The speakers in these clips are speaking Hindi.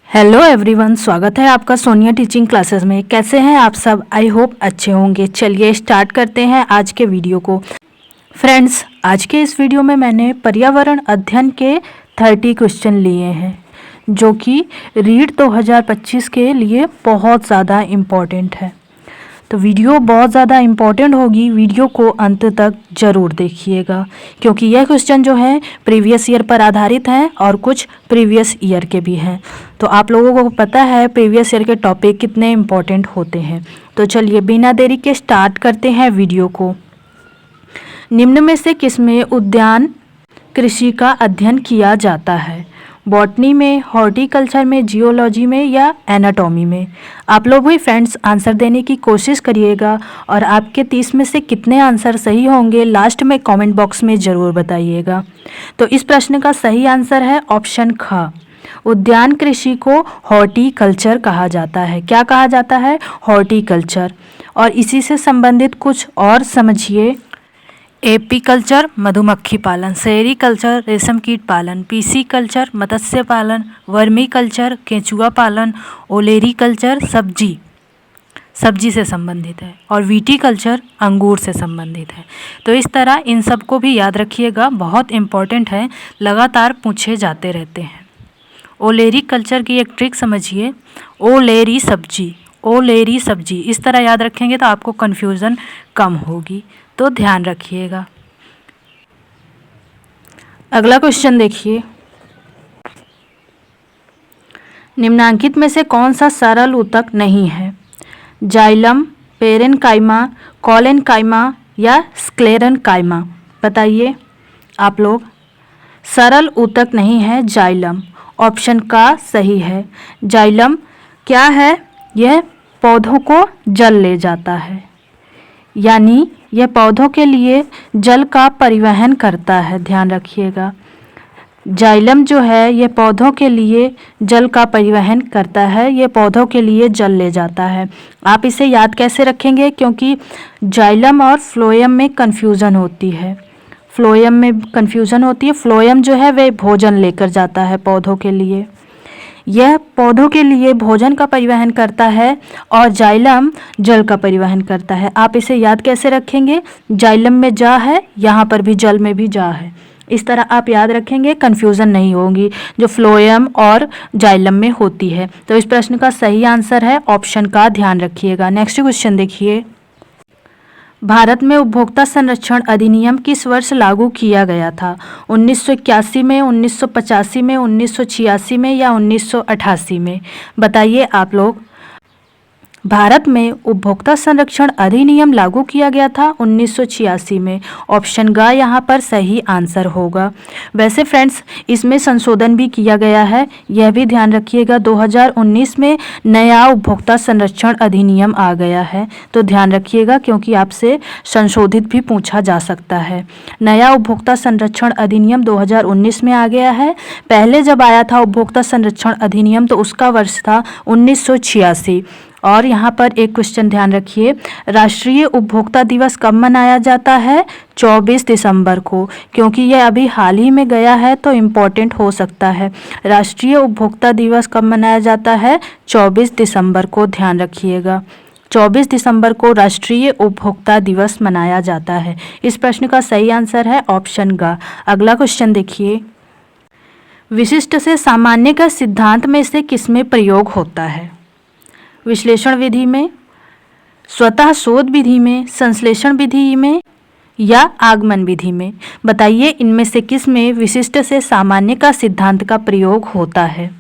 हेलो एवरीवन, स्वागत है आपका सोनिया टीचिंग क्लासेस में। कैसे हैं आप सब? आई होप अच्छे होंगे। चलिए स्टार्ट करते हैं आज के वीडियो को। फ्रेंड्स, आज के इस वीडियो में मैंने पर्यावरण अध्ययन के 30 क्वेश्चन लिए हैं जो कि रीड 2025 के लिए बहुत ज़्यादा इम्पॉर्टेंट है। तो वीडियो बहुत ज़्यादा इम्पॉर्टेंट होगी, वीडियो को अंत तक ज़रूर देखिएगा क्योंकि यह क्वेश्चन जो है प्रीवियस ईयर पर आधारित हैं और कुछ प्रीवियस ईयर के भी हैं। तो आप लोगों को पता है प्रीवियस ईयर के टॉपिक कितने इम्पॉर्टेंट होते हैं। तो चलिए बिना देरी के स्टार्ट करते हैं वीडियो को। निम्न में से किसमें उद्यान कृषि का अध्ययन किया जाता है? बॉटनी में, हॉर्टिकल्चर में, जियोलॉजी में या एनाटॉमी में? आप लोग भी फ्रेंड्स आंसर देने की कोशिश करिएगा और आपके 30 में से कितने आंसर सही होंगे लास्ट में कमेंट बॉक्स में ज़रूर बताइएगा। तो इस प्रश्न का सही आंसर है ऑप्शन ख। उद्यान कृषि को हॉर्टिकल्चर कहा जाता है। क्या कहा जाता है? हॉर्टिकल्चर। और इसी से संबंधित कुछ और समझिए। एपीकल्चर मधुमक्खी पालन, सेरीकल्चर रेशम कीट पालन, पीसी कल्चर मत्स्य पालन, वर्मी कल्चर केंचुआ पालन, ओलेरीकल्चर सब्जी से संबंधित है और विटीकल्चर अंगूर से संबंधित है। तो इस तरह इन सब को भी याद रखिएगा, बहुत इम्पॉर्टेंट है, लगातार पूछे जाते रहते हैं। ओलेरी कल्चर की एक ट्रिक समझिए, ओलेरी सब्जी इस तरह याद रखेंगे तो आपको कन्फ्यूज़न कम होगी, तो ध्यान रखिएगा। अगला क्वेश्चन देखिए। निम्नांकित में से कौन सा सरल ऊतक नहीं है? जाइलम, पेरेनकाइमा, कोलेनकाइमा या स्क्लेरेनकाइमा? बताइए आप लोग। सरल ऊतक नहीं है जाइलम, ऑप्शन का सही है। जाइलम क्या है? यह पौधों को जल ले जाता है, यानी यह पौधों के लिए जल का परिवहन करता है। ध्यान रखिएगा, जाइलम जो है ये पौधों के लिए जल का परिवहन करता है, ये पौधों के लिए जल ले जाता है। आप इसे याद कैसे रखेंगे? क्योंकि जाइलम और फ्लोएम में कन्फ्यूज़न होती है। फ्लोएम जो है वह भोजन लेकर जाता है पौधों के लिए, यह पौधों के लिए भोजन का परिवहन करता है और जाइलम जल का परिवहन करता है। आप इसे याद कैसे रखेंगे? जाइलम में जा है, यहाँ पर भी जल में भी जा है। इस तरह आप याद रखेंगे, कन्फ्यूज़न नहीं होगी जो फ्लोएम और जाइलम में होती है। तो इस प्रश्न का सही आंसर है ऑप्शन का, ध्यान रखिएगा। नेक्स्ट क्वेश्चन देखिए। भारत में उपभोक्ता संरक्षण अधिनियम किस वर्ष लागू किया गया था? 1981 में, 1985 में, 1986 में या 1988 में? बताइए आप लोग। भारत में उपभोक्ता संरक्षण अधिनियम लागू किया गया था 1986 में। ऑप्शन ग यहाँ पर सही आंसर होगा। वैसे फ्रेंड्स इसमें संशोधन भी किया गया है, यह भी ध्यान रखिएगा। 2019 में नया उपभोक्ता संरक्षण अधिनियम आ गया है, तो ध्यान रखिएगा क्योंकि आपसे संशोधित भी पूछा जा सकता है। नया उपभोक्ता संरक्षण अधिनियम 2019 में आ गया है। पहले जब आया था उपभोक्ता संरक्षण अधिनियम तो उसका वर्ष था 1986। और यहाँ पर एक क्वेश्चन ध्यान रखिए, राष्ट्रीय उपभोक्ता दिवस कब मनाया जाता है? 24 दिसंबर को, क्योंकि यह अभी हाल ही में गया है तो इम्पोर्टेंट हो सकता है। राष्ट्रीय उपभोक्ता दिवस कब मनाया जाता है? 24 दिसंबर को, ध्यान रखिएगा। 24 दिसंबर को राष्ट्रीय उपभोक्ता दिवस मनाया जाता है। इस प्रश्न का सही आंसर है ऑप्शन ग। अगला क्वेश्चन देखिए। विशिष्ट से सामान्य का सिद्धांत में से किसमें प्रयोग होता है? विश्लेषण विधि में, स्वतः शोध विधि में, संश्लेषण विधि में या आगमन विधि में? बताइए इनमें से किस में विशिष्ट से सामान्य का सिद्धांत का प्रयोग होता है?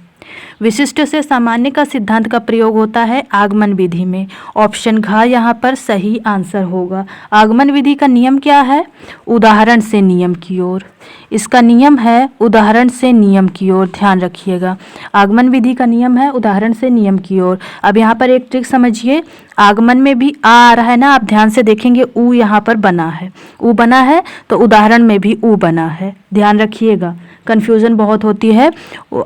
विशिष्ट से सामान्य का सिद्धांत का प्रयोग होता है आगमन विधि में। ऑप्शन घ यहाँ पर सही आंसर होगा। आगमन विधि का नियम क्या है? उदाहरण से नियम की ओर। इसका नियम है उदाहरण से नियम की ओर, ध्यान रखिएगा। आगमन विधि का नियम है उदाहरण से नियम की ओर। अब यहाँ पर एक ट्रिक समझिए, आगमन में भी आ रहा है ना, आप ध्यान से देखेंगे ऊ यहाँ पर बना है, ऊ बना है तो उदाहरण में भी ऊ बना है, ध्यान रखिएगा। कन्फ्यूज़न बहुत होती है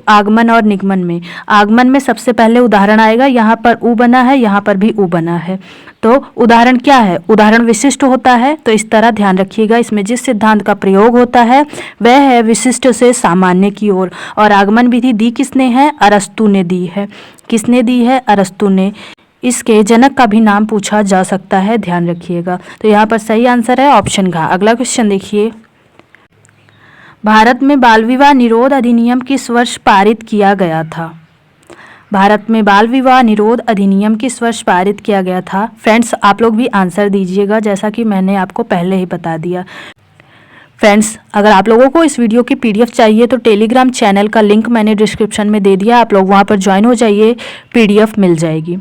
आगमन और निगमन में। आगमन में सबसे पहले उदाहरण आएगा, यहाँ पर उ बना है, यहाँ पर भी उ बना है, तो उदाहरण क्या है, उदाहरण विशिष्ट होता है। तो इस तरह ध्यान रखिएगा, इसमें जिस सिद्धांत का प्रयोग होता है वह है विशिष्ट से सामान्य की ओर। और आगमन विधि दी किसने है, अरस्तु ने दी है। किसने दी है, अरस्तु ने। इसके जनक का भी नाम पूछा जा सकता है, ध्यान रखिएगा। तो यहाँ पर सही आंसर है ऑप्शन घ। अगला क्वेश्चन देखिए, भारत में बाल विवाह निरोध अधिनियम किस वर्ष पारित किया गया था। भारत में बाल विवाह निरोध अधिनियम किस वर्ष पारित किया गया था। फ्रेंड्स आप लोग भी आंसर दीजिएगा, जैसा कि मैंने आपको पहले ही बता दिया। फ्रेंड्स अगर आप लोगों को इस वीडियो की पीडीएफ चाहिए तो टेलीग्राम चैनल का लिंक मैंने डिस्क्रिप्शन में दे दिया, आप लोग वहां पर ज्वाइन हो जाइए, पीडीएफ मिल जाएगी।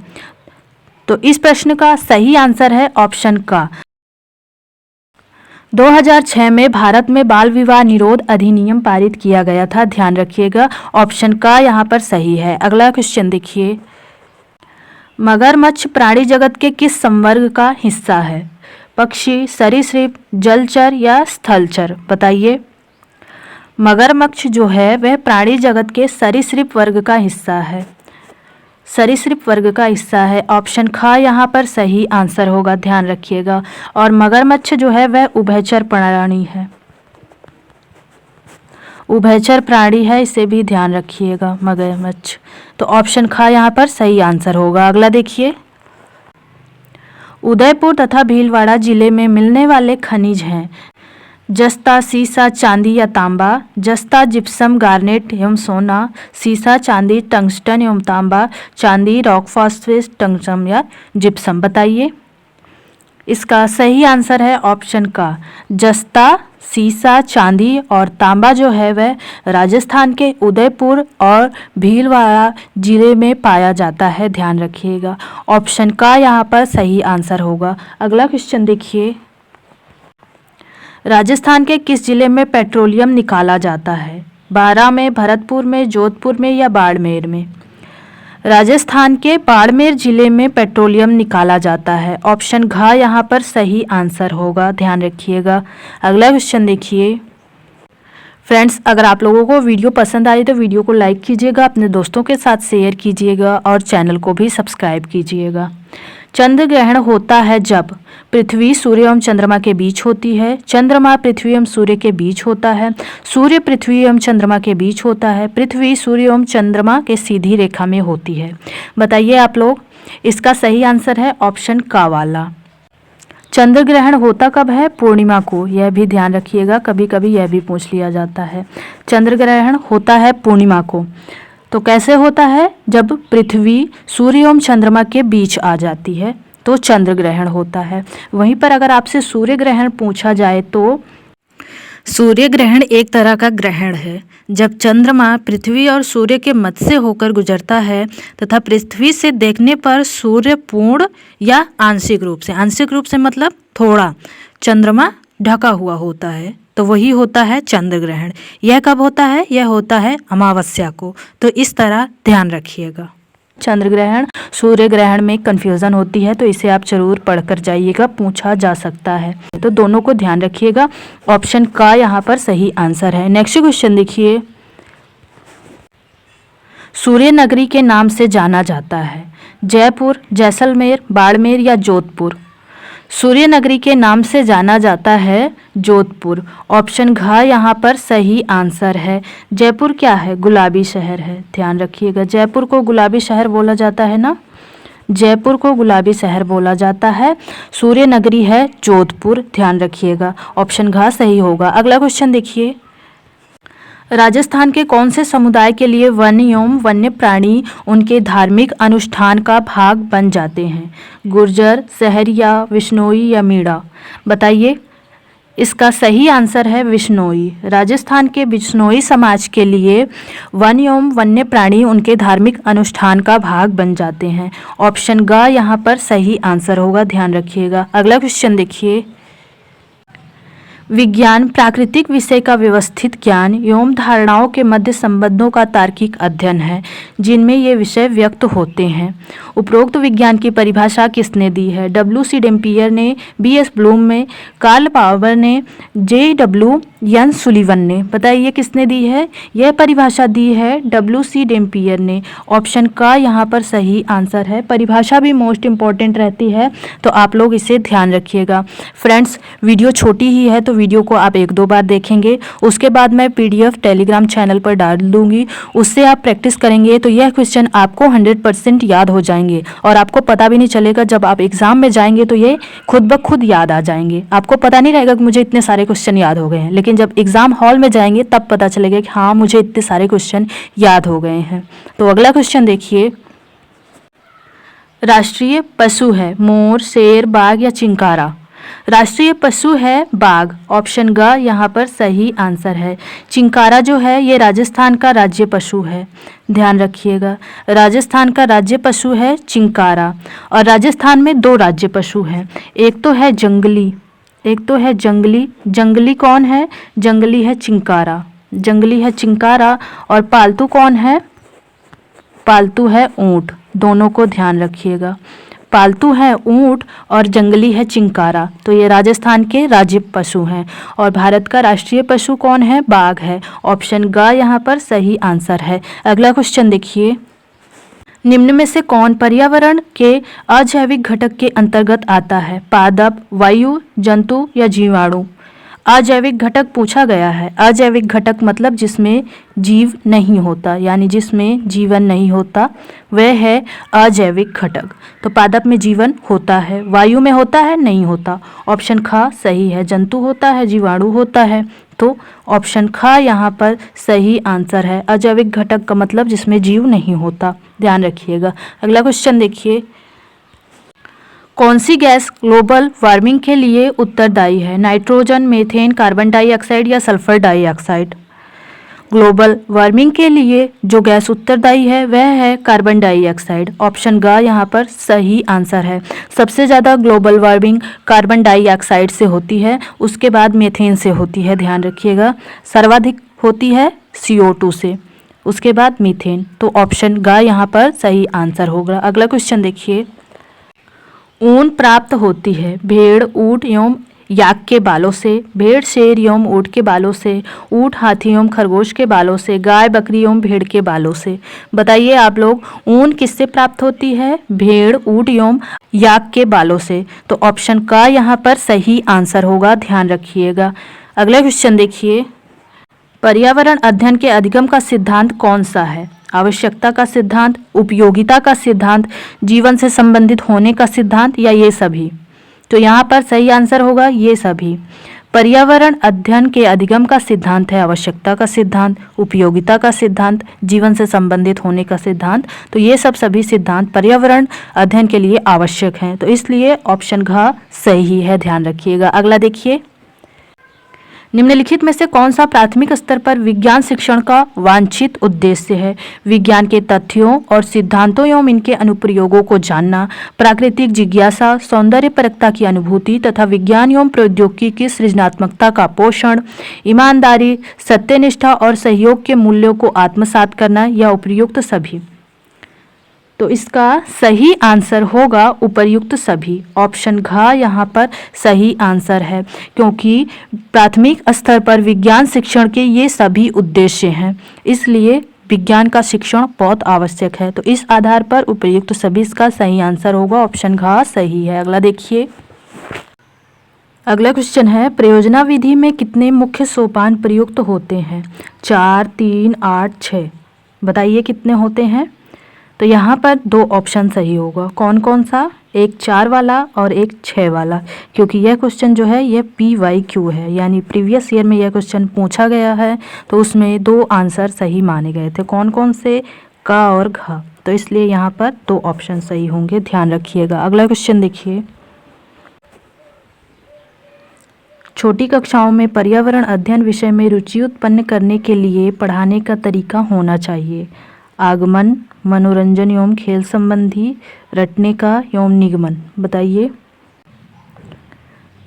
तो इस प्रश्न का सही आंसर है ऑप्शन का। 2006 में भारत में बाल विवाह निरोध अधिनियम पारित किया गया था, ध्यान रखिएगा, ऑप्शन का यहाँ पर सही है। अगला क्वेश्चन देखिए, मगरमच्छ प्राणी जगत के किस संवर्ग का हिस्सा है। पक्षी, सरीसृप, जलचर या स्थलचर, बताइए। मगरमच्छ जो है वह प्राणी जगत के सरीसृप वर्ग का हिस्सा है, सरीसृप वर्ग का हिस्सा है, ऑप्शन ख यहाँ पर सही आंसर होगा, ध्यान रखिएगा। और मगरमच्छ जो है वह उभयचर प्राणी है, उभयचर प्राणी है, इसे भी ध्यान रखिएगा मगरमच्छ। तो ऑप्शन ख यहाँ पर सही आंसर होगा। अगला देखिए, उदयपुर तथा भीलवाड़ा जिले में मिलने वाले खनिज हैं जस्ता, सीसा, चांदी या तांबा। जस्ता, जिप्सम, गार्नेट एवं सोना। सीसा, चांदी, टंगस्टन एवं तांबा। चांदी, रॉक फॉस्फेट, टंगस्टन या जिप्सम, बताइए। इसका सही आंसर है ऑप्शन का, जस्ता, सीसा, चांदी और तांबा जो है वह राजस्थान के उदयपुर और भीलवाड़ा जिले में पाया जाता है, ध्यान रखिएगा। ऑप्शन का यहाँ पर सही आंसर होगा। अगला क्वेश्चन देखिए, राजस्थान के किस जिले में पेट्रोलियम निकाला जाता है। बारां में, भरतपुर में, जोधपुर में या बाड़मेर में। राजस्थान के बाड़मेर जिले में पेट्रोलियम निकाला जाता है, ऑप्शन घ यहाँ पर सही आंसर होगा, ध्यान रखिएगा। अगला क्वेश्चन देखिए, फ्रेंड्स अगर आप लोगों को वीडियो पसंद आई तो वीडियो को लाइक कीजिएगा, अपने दोस्तों के साथ शेयर कीजिएगा और चैनल को भी सब्सक्राइब कीजिएगा। चंद्र ग्रहण होता है जब पृथ्वी सूर्य एवं चंद्रमा के बीच होती है, चंद्रमा पृथ्वी एवं सूर्य के बीच होता है, सूर्य पृथ्वी एवं चंद्रमा के बीच होता है, पृथ्वी सूर्य एवं चंद्रमा के सीधी रेखा में होती है, बताइए आप लोग। इसका सही आंसर है ऑप्शन का वाला। चंद्र ग्रहण होता कब है, पूर्णिमा को, यह भी ध्यान रखिएगा, कभी कभी यह भी पूछ लिया जाता है। चंद्र ग्रहण होता है पूर्णिमा को। तो कैसे होता है, जब पृथ्वी सूर्य एवं चंद्रमा के बीच आ जाती है तो चंद्र ग्रहण होता है। वहीं पर अगर आपसे सूर्य ग्रहण पूछा जाए तो सूर्य ग्रहण एक तरह का ग्रहण है जब चंद्रमा पृथ्वी और सूर्य के मध्य से होकर गुजरता है तथा पृथ्वी से देखने पर सूर्य पूर्ण या आंशिक रूप से मतलब थोड़ा चंद्रमा ढका हुआ होता है, तो वही होता है चंद्र ग्रहण। यह कब होता है, यह होता है अमावस्या को। तो इस तरह ध्यान रखिएगा। चंद्र ग्रहण सूर्य ग्रहण में कंफ्यूजन होती है, तो इसे आप जरूर पढ़कर जाइएगा, पूछा जा सकता है, तो दोनों को ध्यान रखिएगा। ऑप्शन का यहाँ पर सही आंसर है। नेक्स्ट क्वेश्चन देखिए, सूर्य नगरी के नाम से जाना जाता है जयपुर, जैसलमेर, बाड़मेर या जोधपुर। सूर्य नगरी के नाम से जाना जाता है जोधपुर, ऑप्शन घ यहाँ पर सही आंसर है। जयपुर क्या है, गुलाबी शहर है, ध्यान रखिएगा। जयपुर को गुलाबी शहर बोला जाता है ना, जयपुर को गुलाबी शहर बोला जाता है। सूर्य नगरी है जोधपुर, ध्यान रखिएगा, ऑप्शन घ सही होगा। अगला क्वेश्चन देखिए, राजस्थान के कौन से समुदाय के लिए वन एवं वन्य प्राणी उनके धार्मिक अनुष्ठान का भाग बन जाते हैं। गुर्जर, सहरिया, विश्नोई या मीणा, बताइए। इसका सही आंसर है विश्नोई। राजस्थान के विश्नोई समाज के लिए वन एवं वन्य प्राणी उनके धार्मिक अनुष्ठान का भाग बन जाते हैं, ऑप्शन ग यहाँ पर सही आंसर होगा, ध्यान रखिएगा। अगला क्वेश्चन देखिए, विज्ञान प्राकृतिक विषय का व्यवस्थित ज्ञान एवं धारणाओं के मध्य संबंधों का तार्किक अध्ययन है जिनमें ये विषय व्यक्त होते हैं। उपरोक्त विज्ञान की परिभाषा किसने दी है। W.C. डेम्पियर ने, B.S. ब्लूम ने, कार्ल पावर ने, J.W. यन सुलिवन ने। बताइए किसने दी है? यह परिभाषा दी है WC डेम्पियर ने। ऑप्शन का यहाँ पर सही आंसर है। परिभाषा भी मोस्ट इम्पॉर्टेंट रहती है, तो आप लोग इसे ध्यान रखिएगा। फ्रेंड्स, वीडियो छोटी ही है तो वीडियो को आप 1-2 बार देखेंगे, उसके बाद मैं PDF टेलीग्राम चैनल पर डाल दूंगी, उससे आप प्रैक्टिस करेंगे तो यह क्वेश्चन आपको 100% याद हो जाएंगे और आपको पता भी नहीं चलेगा। जब आप एग्जाम में जाएंगे तो ये खुद ब खुद याद आ जाएंगे। आपको पता नहीं रहेगा कि मुझे इतने सारे क्वेश्चन याद हो गए हैं, लेकिन जब एग्जाम हॉल में जाएंगे तब पता चलेगा कि हाँ, मुझे इतने सारे क्वेश्चन याद हो गए हैं। तो अगला क्वेश्चन देखिए, राष्ट्रीय पशु है मोर, शेर, बाघ या चिंकारा? राष्ट्रीय पशु है बाघ। ऑप्शन ग यहाँ पर सही आंसर है। चिंकारा जो है ये राजस्थान का राज्य पशु है, ध्यान रखिएगा। राजस्थान का राज्य पशु है चिंकारा। और राजस्थान में 2 राज्य पशु हैं, एक तो है जंगली, एक तो है जंगली। जंगली कौन है? जंगली है चिंकारा, जंगली है चिंकारा। और पालतू कौन है? पालतू है ऊंट। दोनों को ध्यान रखिएगा, पालतू है ऊंट और जंगली है चिंकारा। तो ये राजस्थान के राज्य पशु हैं। और भारत का राष्ट्रीय पशु कौन है? बाघ है। ऑप्शन ग यहाँ पर सही आंसर है। अगला क्वेश्चन देखिए, निम्न में से कौन पर्यावरण के अजैविक घटक के अंतर्गत आता है? पादप, वायु, जंतु या जीवाणु? अजैविक घटक पूछा गया है। अजैविक घटक मतलब जिसमें जीव नहीं होता, यानी जिसमें जीवन नहीं होता, वह है अजैविक घटक। तो पादप में जीवन होता है, वायु में होता है, नहीं होता। ऑप्शन ख सही है। जंतु होता है, जीवाणु होता है। तो ऑप्शन ख यहाँ पर सही आंसर है। अजैविक घटक का मतलब जिसमें जीव नहीं होता, ध्यान रखिएगा। अगला क्वेश्चन देखिए, कौन सी गैस ग्लोबल वार्मिंग के लिए उत्तरदायी है? नाइट्रोजन, मीथेन, कार्बन डाइऑक्साइड या सल्फर डाइऑक्साइड? ग्लोबल वार्मिंग के लिए जो गैस उत्तरदायी है वह है कार्बन डाइऑक्साइड। ऑप्शन ग यहाँ पर सही आंसर है। सबसे ज़्यादा ग्लोबल वार्मिंग कार्बन डाइऑक्साइड से होती है, उसके बाद मीथेन से होती है, ध्यान रखिएगा। सर्वाधिक होती है CO2 से, उसके बाद मीथेन। तो ऑप्शन ग यहाँ पर सही आंसर होगा। अगला क्वेश्चन देखिए, ऊन प्राप्त होती है भेड़, ऊंट एवं याक के बालों से, भेड़, शेर एवं ऊंट के बालों से, ऊंट, हाथी एवं खरगोश के बालों से, गाय, बकरी एवं भेड़ के बालों से? बताइए आप लोग, ऊन किससे प्राप्त होती है? भेड़, ऊंट एवं याक के बालों से। तो ऑप्शन का यहाँ पर सही आंसर होगा, ध्यान रखिएगा। अगला क्वेश्चन देखिए, पर्यावरण अध्ययन के अधिगम का सिद्धांत कौन सा है? आवश्यकता का सिद्धांत, उपयोगिता का सिद्धांत, जीवन से संबंधित होने का सिद्धांत या ये सभी? तो यहाँ पर सही आंसर होगा ये सभी। पर्यावरण अध्ययन के अधिगम का सिद्धांत है आवश्यकता का सिद्धांत, उपयोगिता का सिद्धांत, जीवन से संबंधित होने का सिद्धांत। तो ये सभी सिद्धांत पर्यावरण अध्ययन के लिए आवश्यक हैं, तो इसलिए ऑप्शन घ सही है, ध्यान रखिएगा। अगला देखिए, निम्नलिखित में से कौन सा प्राथमिक स्तर पर विज्ञान शिक्षण का वांछित उद्देश्य है? विज्ञान के तथ्यों और सिद्धांतों एवं इनके अनुप्रयोगों को जानना, प्राकृतिक जिज्ञासा, सौंदर्यपरकता की अनुभूति तथा विज्ञान एवं प्रौद्योगिकी की सृजनात्मकता का पोषण, ईमानदारी, सत्यनिष्ठा और सहयोग के मूल्यों को आत्मसात करना या उपर्युक्त सभी? तो इसका सही आंसर होगा उपर्युक्त सभी। ऑप्शन घ यहाँ पर सही आंसर है, क्योंकि प्राथमिक स्तर पर विज्ञान शिक्षण के ये सभी उद्देश्य हैं, इसलिए विज्ञान का शिक्षण बहुत आवश्यक है। तो इस आधार पर उपर्युक्त सभी इसका सही आंसर होगा, ऑप्शन घ सही है। अगला देखिए, अगला क्वेश्चन है, प्रयोजना विधि में कितने मुख्य सोपान प्रयुक्त होते हैं? 4, 3, 8, 6? बताइए कितने होते हैं? तो यहाँ पर 2 ऑप्शन सही होगा। कौन कौन सा? एक 4 वाला और एक 6 वाला, क्योंकि यह क्वेश्चन जो है ये PYQ है, यानी प्रीवियस ईयर में यह क्वेश्चन पूछा गया है, तो उसमें 2 आंसर सही माने गए थे। कौन कौन से? क और घ। तो इसलिए यहाँ पर 2 ऑप्शन सही होंगे, ध्यान रखिएगा। अगला क्वेश्चन देखिए, छोटी कक्षाओं में पर्यावरण अध्ययन विषय में रुचि उत्पन्न करने के लिए पढ़ाने का तरीका होना चाहिए? आगमन, मनोरंजन एवं खेल संबंधी, रटने का एवं निगमन? बताइए।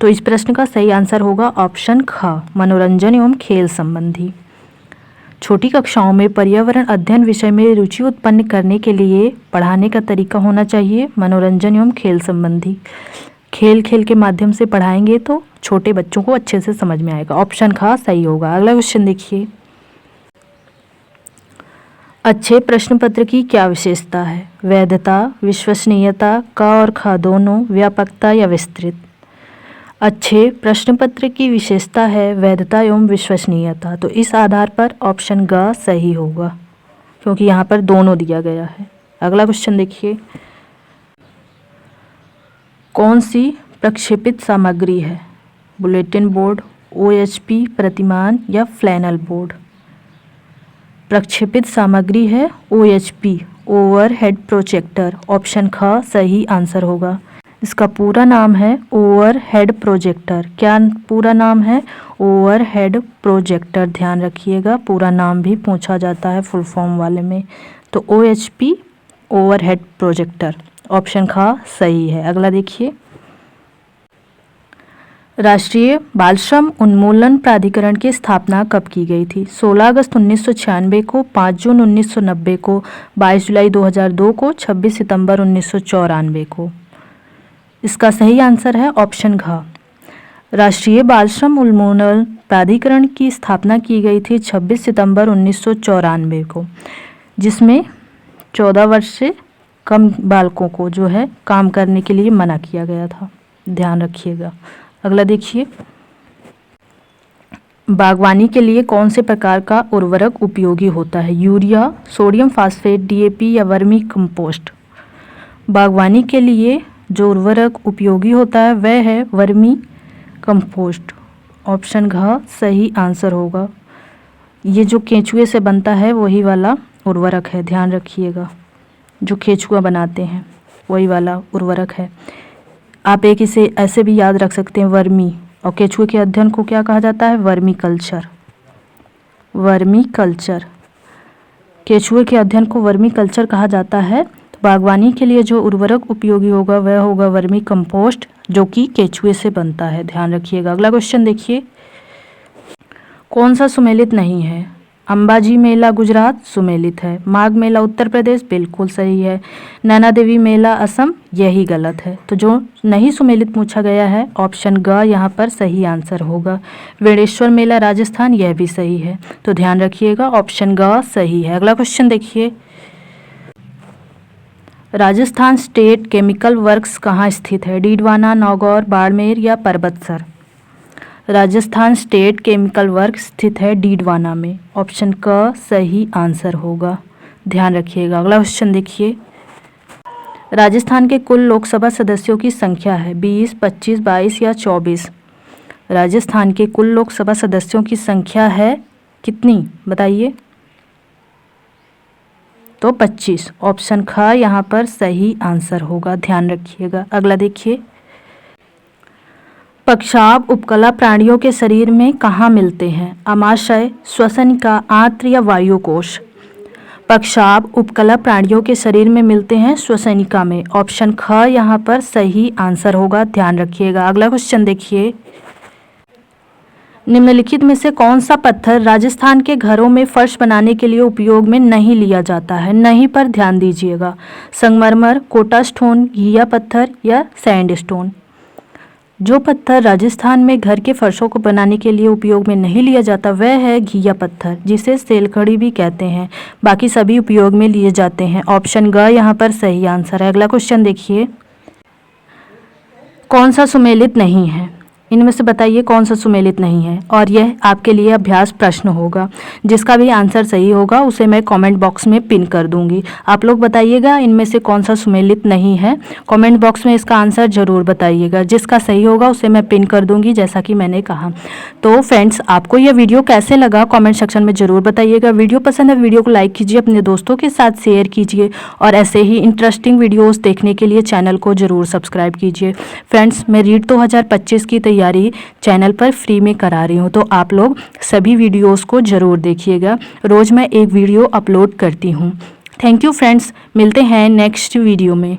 तो इस प्रश्न का सही आंसर होगा ऑप्शन ख, मनोरंजन एवं खेल संबंधी। छोटी कक्षाओं में पर्यावरण अध्ययन विषय में रुचि उत्पन्न करने के लिए पढ़ाने का तरीका होना चाहिए मनोरंजन एवं खेल संबंधी। खेल के माध्यम से पढ़ाएंगे तो छोटे बच्चों को अच्छे से समझ में आएगा। ऑप्शन ख सही होगा। अगला क्वेश्चन देखिए, अच्छे प्रश्न पत्र की क्या विशेषता है? वैधता, विश्वसनीयता, क और ख दोनों, व्यापकता या विस्तृत? अच्छे प्रश्न पत्र की विशेषता है वैधता एवं विश्वसनीयता, तो इस आधार पर ऑप्शन ग सही होगा क्योंकि यहाँ पर दोनों दिया गया है। अगला क्वेश्चन देखिए, कौन सी प्रक्षेपित सामग्री है? बुलेटिन बोर्ड, OHP प्रतिमान या फ्लैनल बोर्ड? प्रक्षेपित सामग्री है OHP, ओवरहेड प्रोजेक्टर। ऑप्शन ख सही आंसर होगा। इसका पूरा नाम है ओवरहेड प्रोजेक्टर। क्या पूरा नाम है? Overhead projector. ध्यान रखिएगा, पूरा नाम भी पूछा जाता है फुल फॉर्म वाले में। तो OHP ओवरहेड प्रोजेक्टर। ऑप्शन ख सही है। अगला देखिए, राष्ट्रीय बाल श्रम उन्मूलन प्राधिकरण की स्थापना कब की गई थी? 16 अगस्त 1996 को, 5 जून 1990 को, 22 जुलाई 2002 को, 26 सितंबर 1994 को। इसका सही आंसर है ऑप्शन घ। राष्ट्रीय बाल श्रम उन्मूलन प्राधिकरण की स्थापना की गई थी 26 सितंबर 1994 को, जिसमें 14 वर्ष से कम बालकों को जो है काम करने के लिए मना किया गया था। ध्यान रखिएगा। अगला देखिए, बागवानी के लिए कौन से प्रकार का उर्वरक उपयोगी होता है? यूरिया, सोडियम फास्फेट, DAP या वर्मी कंपोस्ट? बागवानी के लिए जो उर्वरक उपयोगी होता है वह है वर्मी कंपोस्ट। ऑप्शन घ सही आंसर होगा। ये जो केंचुए से बनता है वही वाला उर्वरक है, ध्यान रखिएगा। जो केंचुआ बनाते हैं वही वाला उर्वरक है। आप एक इसे ऐसे भी याद रख सकते हैं, वर्मी, और केंचुए के अध्ययन को क्या कहा जाता है? Vermi culture. वर्मी कल्चर, केंचुए के अध्ययन को वर्मी कल्चर कहा जाता है। तो बागवानी के लिए जो उर्वरक उपयोगी होगा वह होगा वर्मी कंपोस्ट, जो कि केंचुए से बनता है। ध्यान रखिएगा। अगला क्वेश्चन देखिए, कौन सा सुमेलित नहीं है? अंबाजी मेला गुजरात सुमेलित है। माघ मेला उत्तर प्रदेश बिल्कुल सही है। नैना देवी मेला असम यही गलत है। तो जो नहीं सुमेलित पूछा गया है ऑप्शन ग यहाँ पर सही आंसर होगा। वेणेश्वर मेला राजस्थान यह भी सही है। तो ध्यान रखिएगा, ऑप्शन ग सही है। अगला क्वेश्चन देखिए, राजस्थान स्टेट केमिकल वर्क्स कहाँ स्थित है? डीडवाना, नागौर, बाड़मेर या Parbatsar? Rajasthan state chemical work स्थित है डीडवाना में। ऑप्शन क सही आंसर होगा। ध्यान रखिएगा। अगला क्वेश्चन देखिए, राजस्थान के कुल लोकसभा सदस्यों की संख्या है 20, 25, 22 या 24? राजस्थान के कुल लोकसभा सदस्यों की संख्या है कितनी, बताइए? तो 25। ऑप्शन ख यहाँ पर सही आंसर होगा। ध्यान रखिएगा। अगला देखिए, पक्षाभ उपकला प्राणियों के शरीर में कहाँ मिलते हैं? आमाशय, श्वसनिका, आंत्र या वायुकोश? पक्षाभ उपकला प्राणियों के शरीर में मिलते हैं श्वसनिका में। ऑप्शन ख यहाँ पर सही आंसर होगा। ध्यान रखिएगा। अगला क्वेश्चन देखिए, निम्नलिखित में से कौन सा पत्थर राजस्थान के घरों में फर्श बनाने के लिए उपयोग में नहीं लिया जाता है? नहीं पर ध्यान दीजिएगा। संगमरमर, कोटा स्टोन, घिया पत्थर या सैंडस्टोन? जो पत्थर राजस्थान में घर के फर्शों को बनाने के लिए उपयोग में नहीं लिया जाता वह है घिया पत्थर, जिसे सेलखड़ी भी कहते हैं। बाकी सभी उपयोग में लिए जाते हैं। ऑप्शन ग यहाँ पर सही आंसर है। अगला क्वेश्चन देखिए, कौन सा सुमेलित नहीं है? इनमें से बताइए कौन सा सुमेलित नहीं है। और यह आपके लिए अभ्यास प्रश्न होगा। जिसका भी आंसर सही होगा उसे मैं कमेंट बॉक्स में पिन कर दूंगी। आप लोग बताइएगा इनमें से कौन सा सुमेलित नहीं है। कमेंट बॉक्स में इसका आंसर जरूर बताइएगा। जिसका सही होगा उसे मैं पिन कर दूंगी, जैसा कि मैंने कहा। तो फ्रेंड्स, आपको यह वीडियो कैसे लगा कॉमेंट सेक्शन में जरूर बताइएगा। वीडियो पसंद है वीडियो को लाइक कीजिए, अपने दोस्तों के साथ शेयर कीजिए और ऐसे ही इंटरेस्टिंग वीडियोज़ देखने के लिए चैनल को जरूर सब्सक्राइब कीजिए। फ्रेंड्स, मैं रीट 2025 की तैयारी चैनल पर फ्री में करा रही हूँ, तो आप लोग सभी वीडियोस को ज़रूर देखिएगा। रोज़ मैं एक वीडियो अपलोड करती हूँ। थैंक यू फ्रेंड्स, मिलते हैं नेक्स्ट वीडियो में।